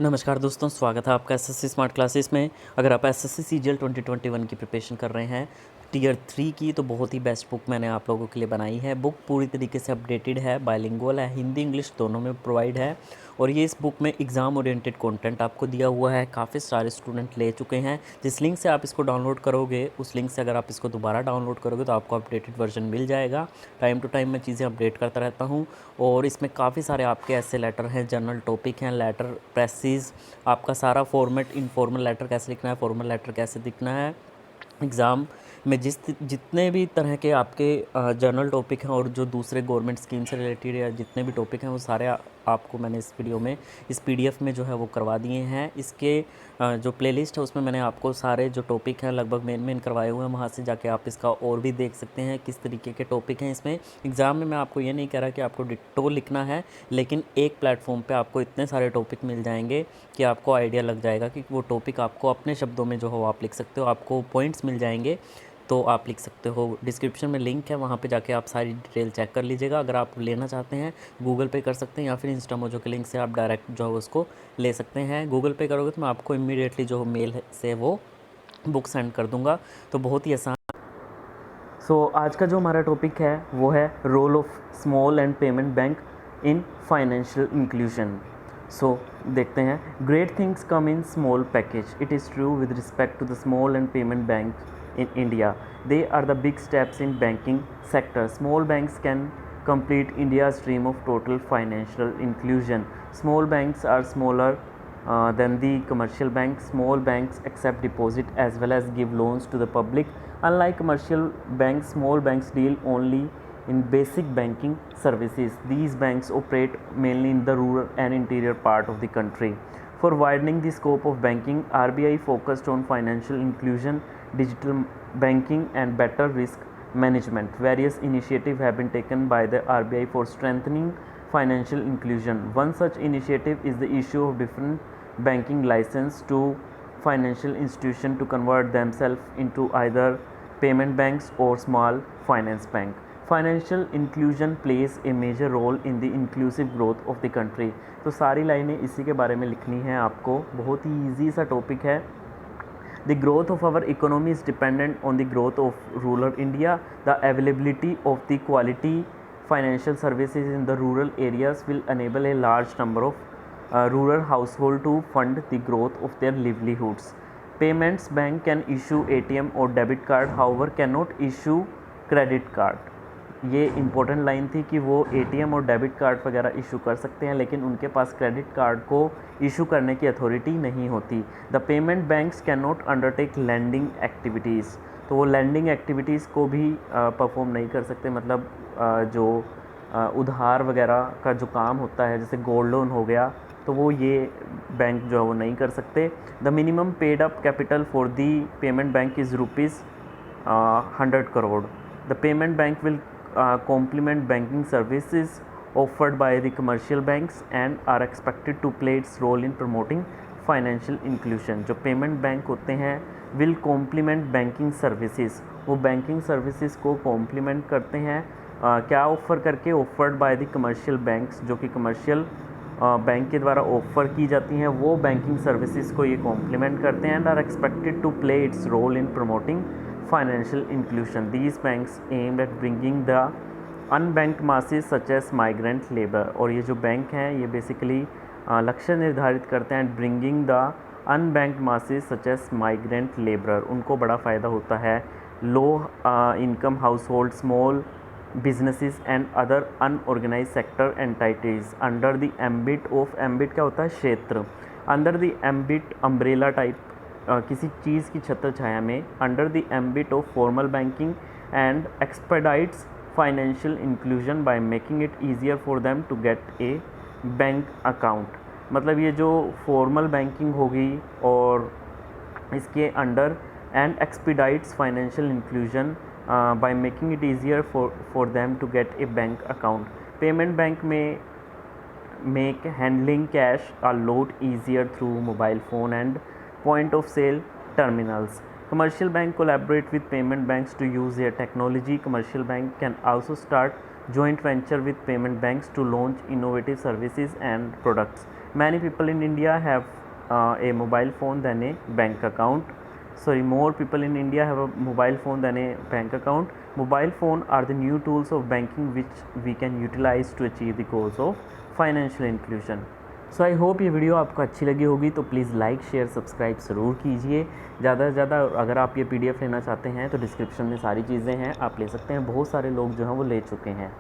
नमस्कार दोस्तों, स्वागत है आपका एसएससी स्मार्ट क्लासेस में। अगर आप एसएससी सीजीएल 2021 की प्रिपरेशन कर रहे हैं टियर 3 की, तो बहुत ही बेस्ट बुक मैंने आप लोगों के लिए बनाई है। बुक पूरी तरीके से अपडेटेड है, बाइलिंगुअल है, हिंदी इंग्लिश दोनों में प्रोवाइड है। और ये इस बुक में एग्ज़ाम ओरिएंटेड कंटेंट आपको दिया हुआ है। काफ़ी सारे स्टूडेंट ले चुके हैं। जिस लिंक से आप इसको डाउनलोड करोगे, उस लिंक से अगर आप इसको दोबारा डाउनलोड करोगे तो आपको अपडेटेड वर्जन मिल जाएगा। टाइम टू टाइम मैं चीज़ें अपडेट करता रहता हूँ। और इसमें काफ़ी सारे आपके ऐसे लेटर हैं, जनरल टॉपिक हैं, लेटर प्रेसिस, आपका सारा फॉर्मेट, इनफॉर्मल लेटर कैसे लिखना है, फॉर्मल लेटर कैसे लिखना है, एग्ज़ाम में जितने भी तरह के आपके जर्नल टॉपिक हैं और जो दूसरे गवर्नमेंट स्कीम से रिलेटेड या जितने भी टॉपिक हैं, वो सारे आपको मैंने इस वीडियो में, इस पीडीएफ में जो है वो करवा दिए हैं। इसके जो प्लेलिस्ट है उसमें मैंने आपको सारे जो टॉपिक हैं लगभग मेन करवाए हुए हैं। वहाँ से जाके आप इसका और भी देख सकते हैं किस तरीके के टॉपिक हैं इसमें। एग्ज़ाम में मैं आपको ये नहीं कह रहा कि आपको डिट्टो लिखना है, लेकिन एक प्लेटफॉर्म पे आपको इतने सारे टॉपिक मिल जाएंगे कि आपको आइडिया लग जाएगा कि वो टॉपिक आपको अपने शब्दों में जो हो आप लिख सकते हो। आपको पॉइंट्स मिल जाएंगे तो आप लिख सकते हो। डिस्क्रिप्शन में लिंक है, वहाँ पे जाके आप सारी डिटेल चेक कर लीजिएगा। अगर आप लेना चाहते हैं गूगल पे कर सकते हैं, या फिर इंस्टामोजो के लिंक से आप डायरेक्ट जो है उसको ले सकते हैं। गूगल पे करोगे तो मैं आपको इमीडिएटली जो मेल से वो बुक सेंड कर दूँगा। तो बहुत ही आसान। आज का जो हमारा टॉपिक है वो है role of small and payment bank in financial inclusion. देखते हैं। Great things come in small package. It is true with respect to the small and payment bank in India. They are the big steps in banking sector. Small banks can complete India's dream of total financial inclusion. Small banks are smaller than the commercial banks. Small banks accept deposit as well as give loans to the public. Unlike commercial banks, small banks deal only in basic banking services. These banks operate mainly in the rural and interior part of the country. For widening the scope of banking, RBI focused on financial inclusion, digital banking and better risk management. Various initiatives have been taken by the RBI for strengthening financial inclusion. One such initiative is the issue of different banking license to financial institutions to convert themselves into either payment banks or small finance bank. Financial inclusion plays a major role in the inclusive growth of the country. तो सारी लाइनें इसी के बारे में लिखनी है आपको। बहुत ही ईजी सा टॉपिक है। The growth of our economy is dependent on the growth of rural India. The availability of the quality financial services in the rural areas will enable a large number of rural households to fund the growth of their livelihoods. Payments bank can issue ATM or debit card, however cannot issue credit card. ये important line थी कि वो ATM और debit card वगैरह issue कर सकते हैं, लेकिन उनके पास क्रेडिट कार्ड को इशू करने की अथॉरिटी नहीं होती। The payment banks can not undertake lending activities. तो वो लैंडिंग एक्टिविटीज़ को भी परफॉर्म नहीं कर सकते। मतलब जो उधार वगैरह का जो काम होता है, जैसे गोल्ड लोन हो गया, तो वो ये बैंक जो है वो नहीं कर सकते। The minimum paid up capital for the payment bank is ₹100 crore. The payment bank will complement banking services offered by the commercial banks and are expected to play its role in promoting financial inclusion. जो payment bank होते हैं will complement banking services, वो banking services को complement करते हैं। क्या offer करके? Offered by the commercial banks, जो कि कमर्शियल बैंक के द्वारा ऑफ़र की जाती हैं, वो बैंकिंग सर्विसेज को ये कॉम्प्लीमेंट करते हैं and are expected to play its role in promoting financial inclusion. These banks aimed at bringing the unbanked masses such as migrant labor. और ये जो बैंक हैं ये बेसिकली लक्ष्य निर्धारित करते हैं bringing the unbanked masses such as migrant labor. उनको बड़ा फ़ायदा होता है। low income household, small businesses and other unorganized sector entities under the ambit of, ambit क्या होता है? क्षेत्र। under the ambit umbrella type, किसी चीज़ की छत्र छाया में, under the ambit of formal banking and expedites financial inclusion by making it easier for them to get a bank account. मतलब ये जो फॉर्मल बैंकिंग होगी और इसके under, and expedites financial inclusion by making it easier for them to get a bank account. Payment bank में make handling cash a lot easier through mobile phone and point of sale terminals. Commercial bank collaborate with payment banks to use their technology. Commercial bank can also start joint venture with payment banks to launch innovative services and products. Many people in India have a mobile phone than a bank account. Sorry, more people in India have a mobile phone than a bank account. Mobile phone are the new tools of banking which we can utilize to achieve the goals of financial inclusion. So I hope ये video आपको अच्छी लगी होगी, तो please like share subscribe ज़रूर कीजिए ज़्यादा से ज़्यादा। अगर आप ये PDF लेना चाहते हैं तो डिस्क्रिप्शन में सारी चीज़ें हैं, आप ले सकते हैं। बहुत सारे लोग जो हैं वो ले चुके हैं।